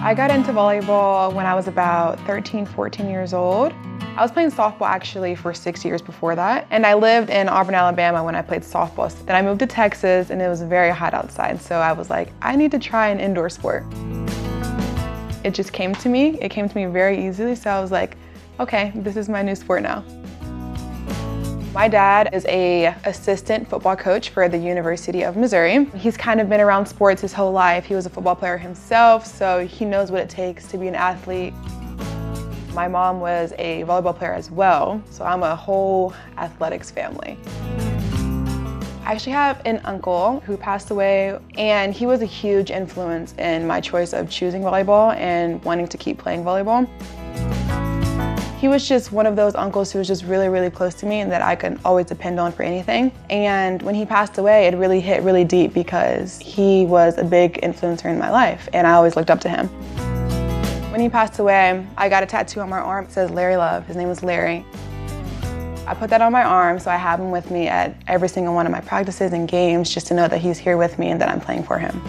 I got into volleyball when I was about 13, 14 years old. I was playing softball actually for 6 years before that. And I lived in Auburn, Alabama when I played softball. Then I moved to Texas and it was very hot outside. So I was like, I need to try an indoor sport. It just came to me. It came to me very easily. So I was like, okay, this is my new sport now. My dad is an assistant football coach for the University of Missouri. He's kind of been around sports his whole life. He was a football player himself, so he knows what it takes to be an athlete. My mom was a volleyball player as well, so I'm a whole athletics family. I actually have an uncle who passed away, and he was a huge influence in my choice of choosing volleyball and wanting to keep playing volleyball. He was just one of those uncles who was just really, really close to me and that I could always depend on for anything. And when he passed away, it really hit really deep because he was a big influencer in my life and I always looked up to him. When he passed away, I got a tattoo on my arm. It says Larry Love. His name was Larry. I put that on my arm so I have him with me at every single one of my practices and games just to know that he's here with me and that I'm playing for him.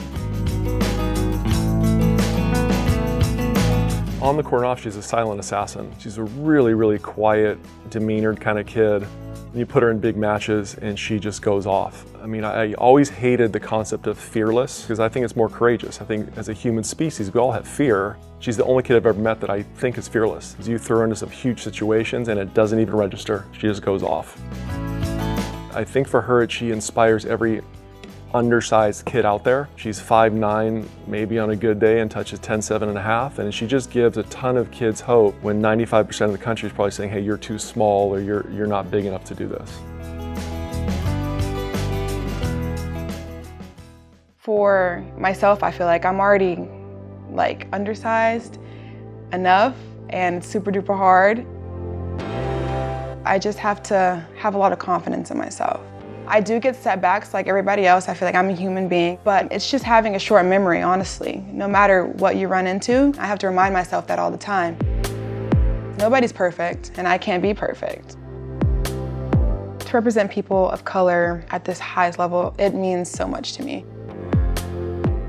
On the court and off, she's a silent assassin. She's a really, really quiet, demeanored kind of kid. And you put her in big matches and she just goes off. I mean, I always hated the concept of fearless because I think it's more courageous. I think as a human species, we all have fear. She's the only kid I've ever met that I think is fearless. You throw her into some huge situations and it doesn't even register. She just goes off. I think for her, she inspires every undersized kid out there. She's 5'9", maybe on a good day, and touches 10'7½", and she just gives a ton of kids hope when 95% of the country is probably saying, hey, you're too small or you're not big enough to do this. For myself, I feel like I'm already undersized enough and super duper hard. I just have to have a lot of confidence in myself. I do get setbacks like everybody else. I feel like I'm a human being, but it's just having a short memory, honestly. No matter what you run into, I have to remind myself that all the time. Nobody's perfect, and I can't be perfect. To represent people of color at this highest level, it means so much to me.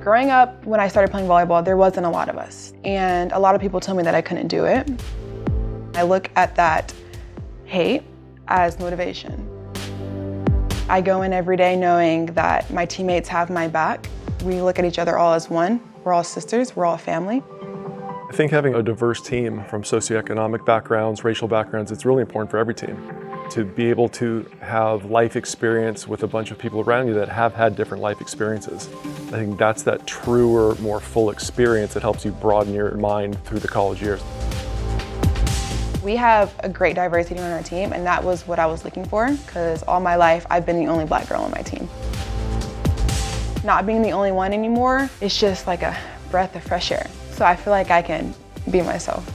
Growing up, when I started playing volleyball, there wasn't a lot of us, and a lot of people told me that I couldn't do it. I look at that hate as motivation. I go in every day knowing that my teammates have my back. We look at each other all as one. We're all sisters, we're all family. I think having a diverse team from socioeconomic backgrounds, racial backgrounds, it's really important for every team. To be able to have life experience with a bunch of people around you that have had different life experiences. I think that's that truer, more full experience that helps you broaden your mind through the college years. We have a great diversity on our team, and that was what I was looking for, because all my life I've been the only black girl on my team. Not being the only one anymore, it's just like a breath of fresh air. So I feel like I can be myself.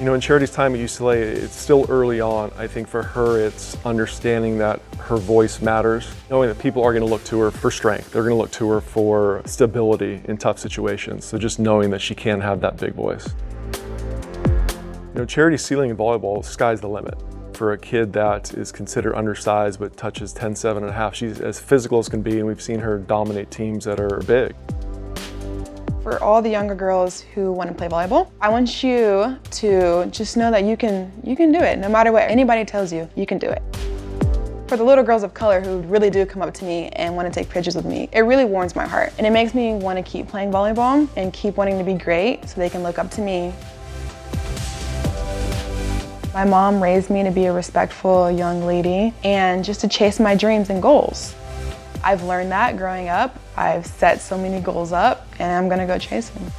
You know, in Charity's time at UCLA, it's still early on. I think for her, it's understanding that her voice matters, knowing that people are going to look to her for strength. They're going to look to her for stability in tough situations. So just knowing that she can have that big voice. You know, Charity's ceiling in volleyball, sky's the limit. For a kid that is considered undersized but touches 10'7½", she's as physical as can be, and we've seen her dominate teams that are big. For all the younger girls who want to play volleyball, I want you to just know that you can do it. No matter what anybody tells you, you can do it. For the little girls of color who really do come up to me and want to take pictures with me, it really warms my heart. And it makes me want to keep playing volleyball and keep wanting to be great so they can look up to me. My mom raised me to be a respectful young lady and just to chase my dreams and goals. I've learned that growing up. I've set so many goals up and I'm gonna go chase them.